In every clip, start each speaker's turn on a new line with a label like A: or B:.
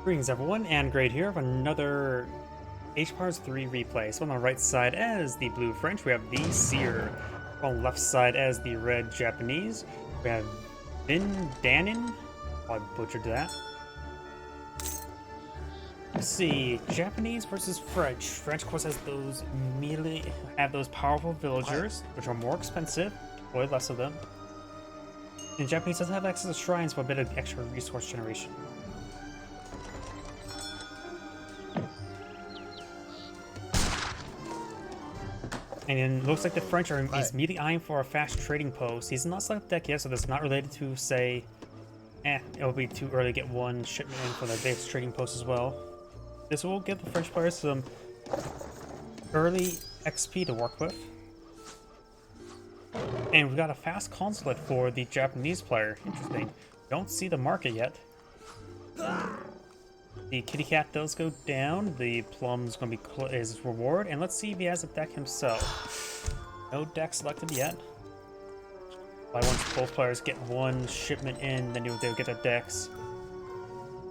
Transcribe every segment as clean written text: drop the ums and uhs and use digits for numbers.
A: Greetings everyone, and Great here of another H-Pars 3 replay. So on the right side as the blue French, we have TheSeer. On the left side as the red Japanese, we have Vindian. I butchered that. Let's see, Japanese versus French. French, of course, has those immediately have those powerful villagers, which are more expensive, or less of them. And Japanese doesn't have access to shrines for a bit of extra resource generation. And it looks like the French are immediately eyeing for a fast trading post. He's not selected deck yet, so that's not related to, say, it'll be too early to get one shipment in for the base trading post as well. This will give the French players some early XP to work with. And we've got a fast consulate for the Japanese player. Interesting. Don't see the market yet. The kitty cat does go down. The plum's going to be his reward. And let's see if he has a deck himself. No deck selected yet. But once both players get one shipment in, then they'll get their decks.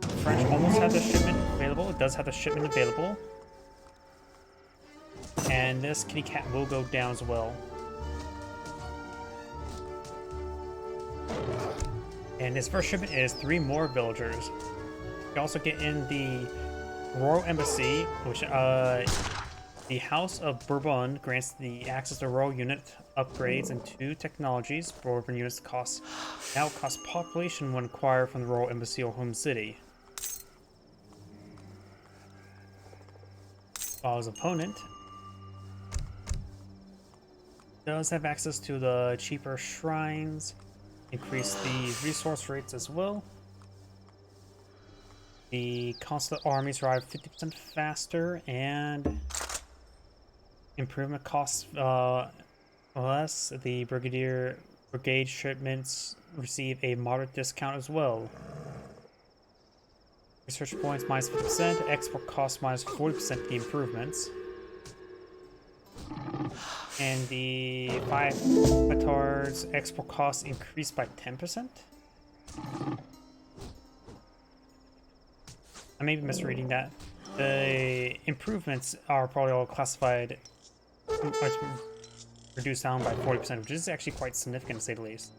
A: The French almost have the shipment available. It does have the shipment available. And this kitty cat will go down as well. And his first shipment is 3 more villagers. You also get in the Royal Embassy, which the House of Bourbon grants the access to Royal Unit upgrades and 2 technologies. Bourbon units now cost population when acquired from the Royal Embassy or home city. While his opponent does have access to the cheaper shrines, increase the resource rates as well. The consulate armies arrive 50% faster, and improvement costs less. The brigade shipments receive a moderate discount as well. Research points minus 50%, export costs minus 40% of the improvements. And the 5 petards export costs increased by 10%. I may be misreading that. The improvements are probably all classified reduced down by 40%, which is actually quite significant to say the least.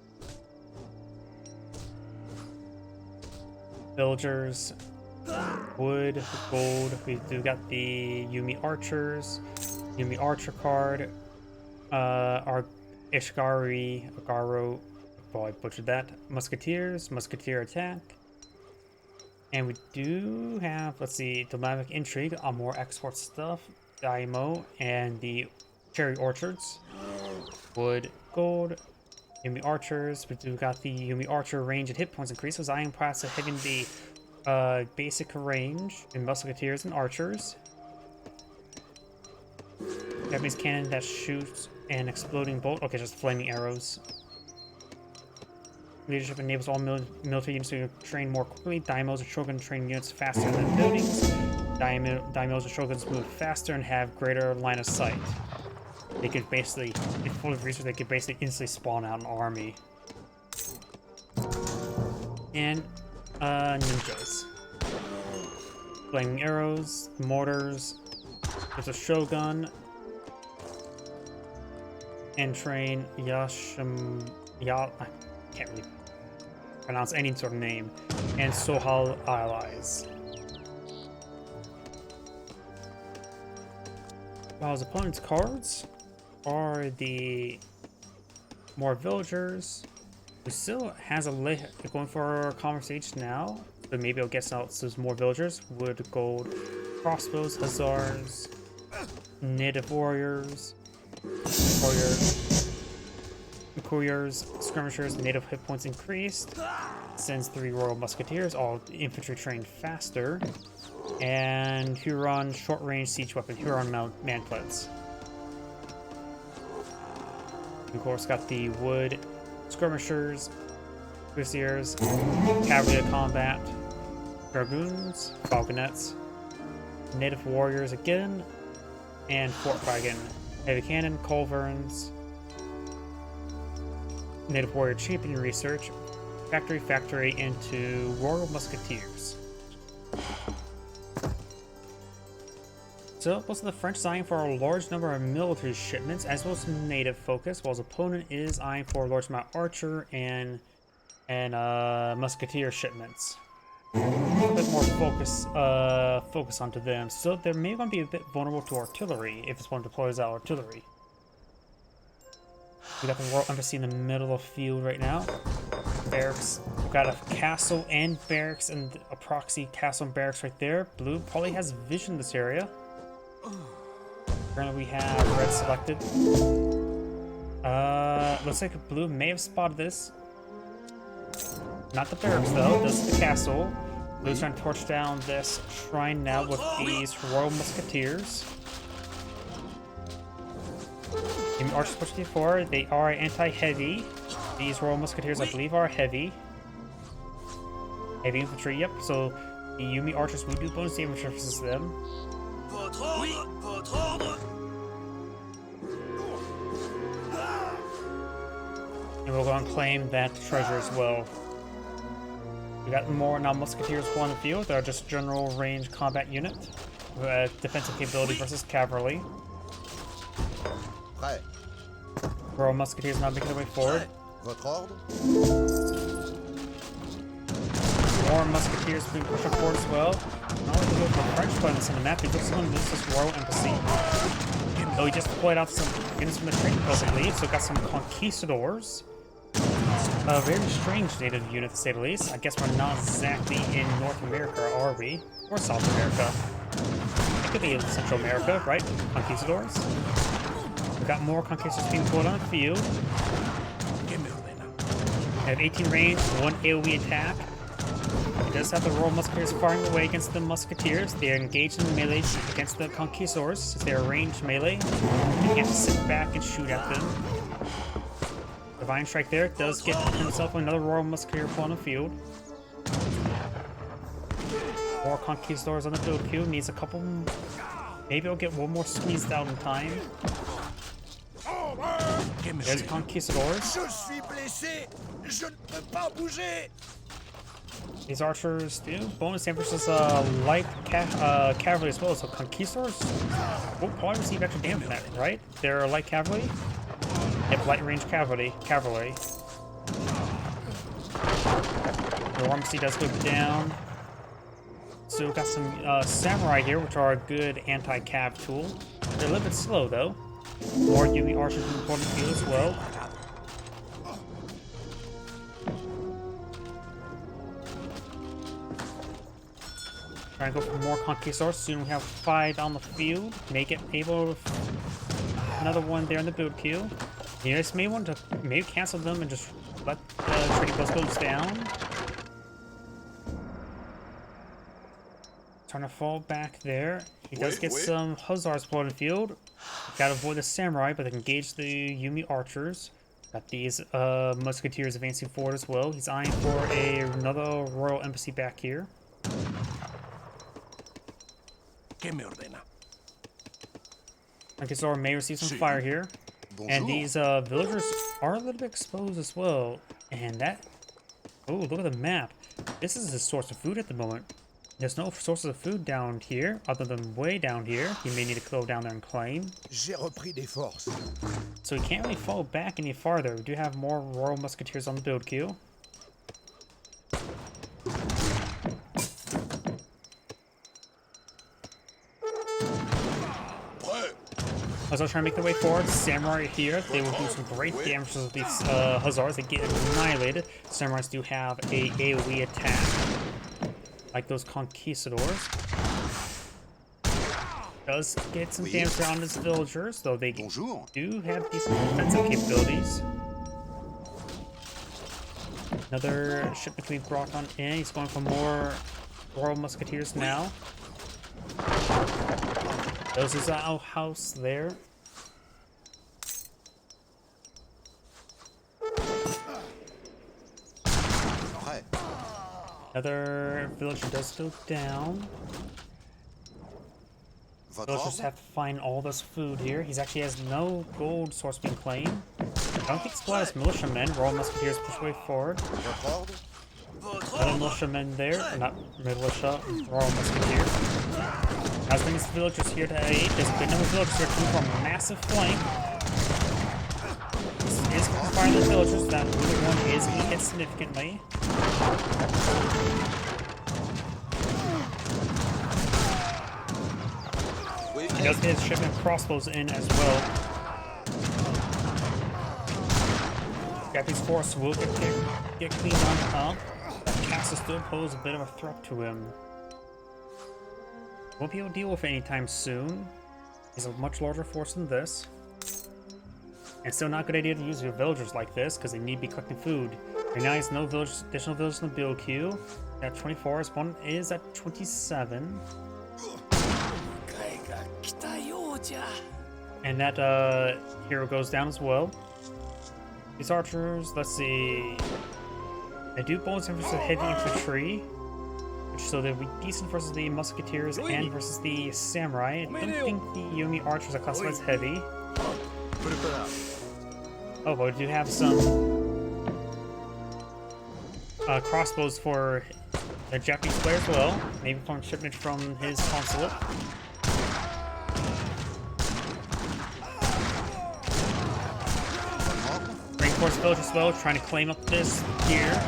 A: Villagers, wood, gold. We do got the Yumi archers, Yumi archer card, our Ishigari, Agaro, oh, I butchered that. Musketeers, musketeer attack. And we do have, let's see, Diplomatic Intrigue on more export stuff, Daimo, and the Cherry Orchards. Wood, gold, Yumi Archers. We do got the Yumi Archer range and hit points increases. I am pressed to hitting the basic range in Musketeers and Archers. Japanese cannon that shoots an exploding bolt. Okay, just flaming arrows. Leadership enables all military units to train more quickly. Daimos and shogun train units faster than buildings. Daimos and shoguns move faster and have greater line of sight. They could basically, if full of research, they could basically instantly spawn out an army. And ninjas. Flaming arrows, mortars. There's a shogun. And train I can't really pronounce any sort of name, and Sohal allies. While his opponent's cards are the more villagers, who still has a going for a conversation now, but maybe I'll guess out some more villagers. Wood, gold, crossbows, hussars, native warriors, couriers, skirmishers, native hit points increased. Sends 3 royal musketeers, all infantry trained faster. And Huron short range siege weapon, Huron mantlets. Of course, got the wood skirmishers, cuirassiers, cavalry combat, dragoons, falconets, native warriors again, and fort wagon, heavy cannon, culverins, native warrior champion research, factory into Royal Musketeers. So, most of the French is eyeing for a large number of military shipments, as well as native focus, while his opponent is eyeing for a large amount of archer and musketeer shipments. A bit more focus onto them. So they're maybe going to be a bit vulnerable to artillery if this one deploys out artillery. We got the Royal Embassy in the middle of the field right now. Barracks. We've got a castle and barracks and a proxy castle and barracks right there. Blue probably has vision in this area. Currently we have red selected. Looks like blue may have spotted this. Not the barracks though, this is the castle. Blue's trying to torch down this shrine now with these Royal Musketeers. In Archers push before, they are anti-heavy. These Royal Musketeers, I believe, are heavy. Heavy infantry, yep. So the Yumi Archers will do bonus damage versus them. And we'll go and claim that treasure as well. We got more now Musketeers on the field. They're just general range combat unit. Defensive capability versus cavalry. Royal Musketeers now making their way forward. More Musketeers being pushed forward as well. Not only the French players on the map, they just want to lose this Royal Embassy. Though he just deployed out some units from the trading post, I believe, so got some conquistadors. A very strange native unit, to say the least. I guess we're not exactly in North America, are we? Or South America. It could be in Central America, right? Conquistadors. We've got more conquistadors being pulled on the field. We have 18 range, 1 AoE attack. He does have the Royal Musketeers firing away against the Musketeers. They are engaged in melee against the Conquistadors, since they are ranged melee. You can't sit back and shoot at them. Divine Strike there does get himself another Royal Musketeer on the field. More Conquistadors on the field queue. Needs a couple. Maybe I'll get one more squeezed out in time. There's Conquistadors. These archers do bonus damage versus light cavalry as well. So Conquistadors will probably receive extra damage from that, right? They're light cavalry. They have light range cavalry. The Armsy does go down. So we've got some samurai here, which are a good anti-cav tool. They're a little bit slow though. More Yumi archers in the important field as well. Trying to go for more Conquistadors. Soon we have 5 on the field. Make it able to another one there in the build queue. You guys may want to maybe cancel them and just let the trading post goes down. Trying to fall back there. He does get some hussars put on the field. Gotta avoid the samurai, but they can engage the Yumi archers. Got these musketeers advancing forward as well. He's eyeing for another royal embassy back here. Conquistador may receive some fire here. And these villagers are a little bit exposed as well. And that... Oh, look at the map. This is his source of food at the moment. There's no sources of food down here, other than way down here. He may need to go down there and claim. So he can't really fall back any farther. We do have more Royal Musketeers on the build queue. As I was trying to make their way forward, Samurai here, they will do some great damage to these Hussars. They get annihilated. Samurais do have a AoE attack, like those Conquistadors. Does get some damage around his villagers, though they do have decent defensive capabilities. Another shipment can be brought on in. He's going for more Royal Musketeers now. There's his outhouse there. Another villager does go down. Villagers have to find all this food here. He actually has no gold source being claimed. I don't think it's a lot of militiamen. Royal Musketeers push way forward. Another militiaman there, not militia, Royal Musketeer. As things villagers here to aid, there's a good number of villagers here coming from a massive flank. This is confined to the villagers, that one is being hit significantly. He does get his shipment crossbows in as well. Japanese force will get cleaned on up. Castle still pose a bit of a threat to him. Won't be able to deal with it anytime soon. He's a much larger force than this. And still not a good idea to use your villagers like this, because they need to be collecting food. Right now, there's no additional villagers in the build queue. At 24, his one is at 27. And that hero goes down as well. These archers, let's see. They do bonus versus heavy infantry, so they'll be decent versus the musketeers and versus the samurai. I don't think the Yumi archers are classified as heavy. Oh, but we do have some crossbows for the Japanese player as well. Maybe from shipment from his consulate. Reinforced village as well, trying to claim up this gear.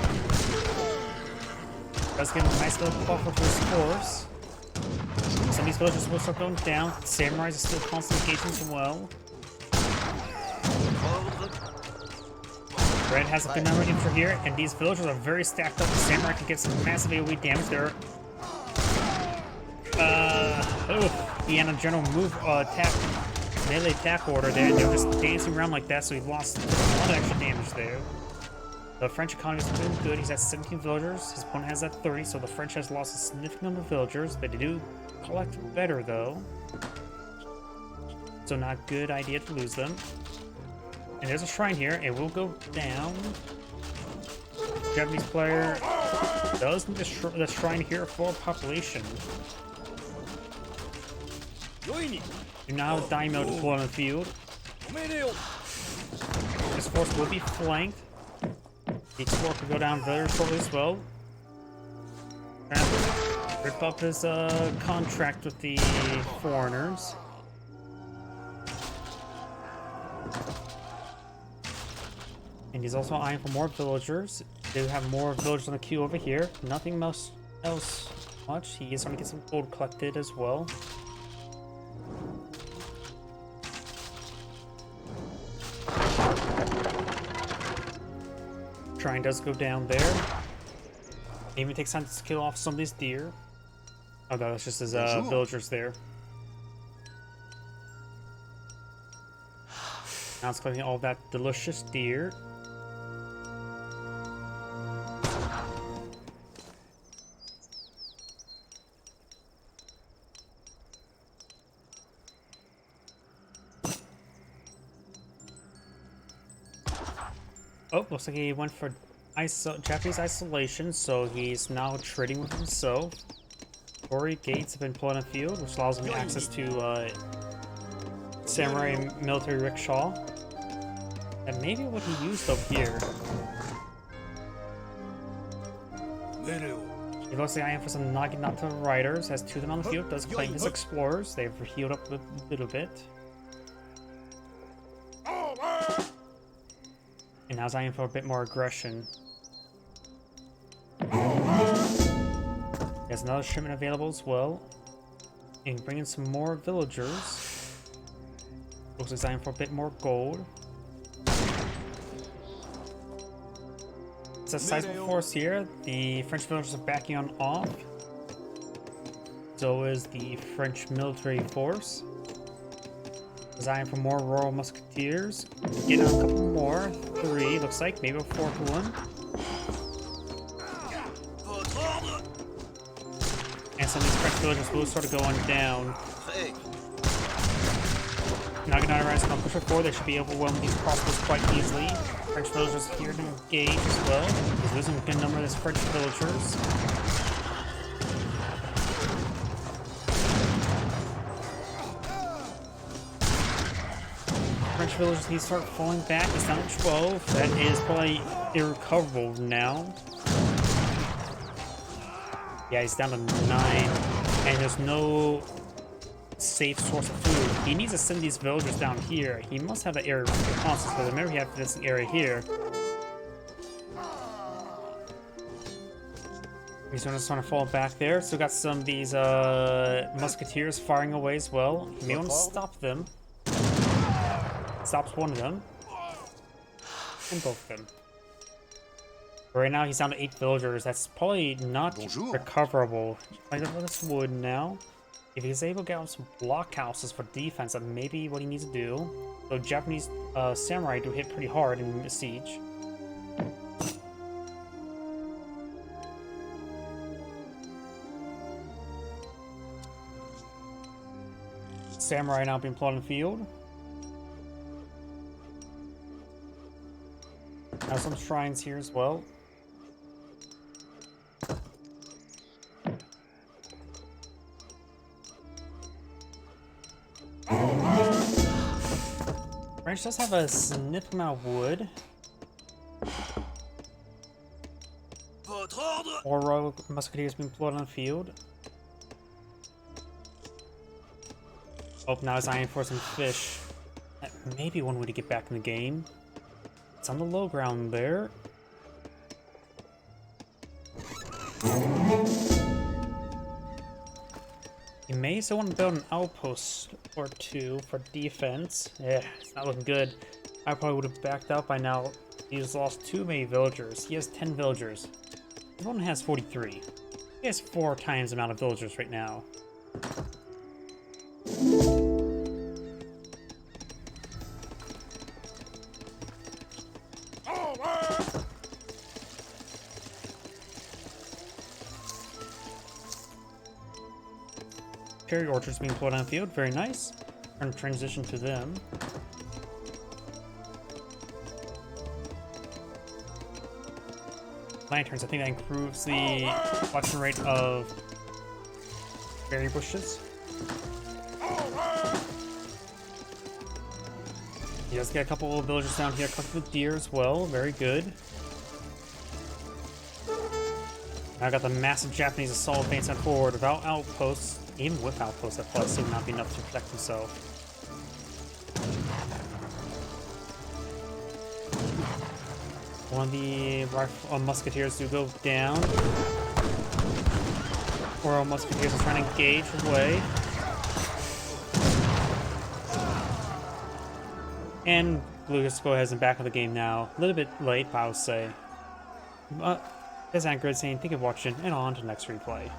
A: Does give him a nice little buffer for his force. Some of these villagers will start going down. The samurais are still constantly engaging as well. Red has a good number of infantry here, and these villagers are very stacked up. The samurai can get some massive AoE damage there. He had a general move attack, melee attack order there, and they're just dancing around like that, so he lost a lot of extra damage there. The French economy is doing good. He's at 17 villagers. His opponent has at 30, so the French has lost a significant number of villagers. They do collect better, though. So not a good idea to lose them. And there's a shrine here. It will go down. The Japanese player does need the shrine here for population. You now have Daimyo deployed on the field. This force will be flanked. The explorer could go down very shortly as well. And rip up his contract with the foreigners. And he's also eyeing for more villagers. They have more villagers on the queue over here. Nothing else much. He is going to get some gold collected as well. Shrine does go down there. It even takes time to kill off some of these deer. Oh, no, that's just his villagers there. Now it's collecting all that delicious deer. Oh, looks like he went for Japanese isolation, so he's now trading with himself. Torii gates have been put on a field, which allows him access to samurai and military rickshaw. And maybe what he used up here. He looks like I am for some Naginata riders, has 2 of them on the field, does claim his explorers. They've healed up a little bit. And now I am for a bit more aggression. There's another shipment available as well. And bring in some more villagers. Looks like I am for a bit more gold. It's a sizable force here. The French villagers are backing on off. So is the French military force. Design for more Royal Musketeers. Getting a couple more. 3, looks like. Maybe a 4th one. And some of these French villagers will start going down. Naginata Riders can push it forward. They should be overwhelming these crossbows quite easily. French villagers here to engage as well. He's losing a good number of his French villagers. French villagers need to start falling back. It's down to 12. That is probably irrecoverable now. Yeah, he's down to 9, and there's no safe source of food. He needs to send these villagers down here. He must have the area responses, because remember we have this area here. He's just trying to fall back there. So got some of these musketeers firing away as well. He may want to stop them. Stops one of them. And both of them. But right now he's down to 8 villagers. That's probably not recoverable. I got this wood now. If he's able to get out some blockhouses for defense, that may be what he needs to do. So Japanese samurai do hit pretty hard in siege. Samurai now being plotted in the field. Have some shrines here as well. French does have a significant amount of wood. Or royal musketeers being plotted on the field. Oh, now he's eyeing for some fish. That may be one way to get back in the game. It's on the low ground there. You may still want to build an outpost or 2 for defense. Yeah, it's not looking good. I probably would have backed out by now. He's lost too many villagers. He has 10 villagers. This one has 43. He has 4 times the amount of villagers right now. Cherry orchards being plotted on the field, very nice. We're gonna transition to them. Lanterns, I think that improves the collection rate of berry bushes. He does get a couple of villagers down here, cooked with deer as well, very good. Now I got the massive Japanese assault advance on forward without outposts. Even with outposts, that probably still would not be enough to protect himself. One of the musketeers do go down. Royal musketeers are trying to engage away. And Blue gets to go ahead and back of the game now. A little bit late, but I would say. But that's not good saying. Thank you for watching, and on to the next replay.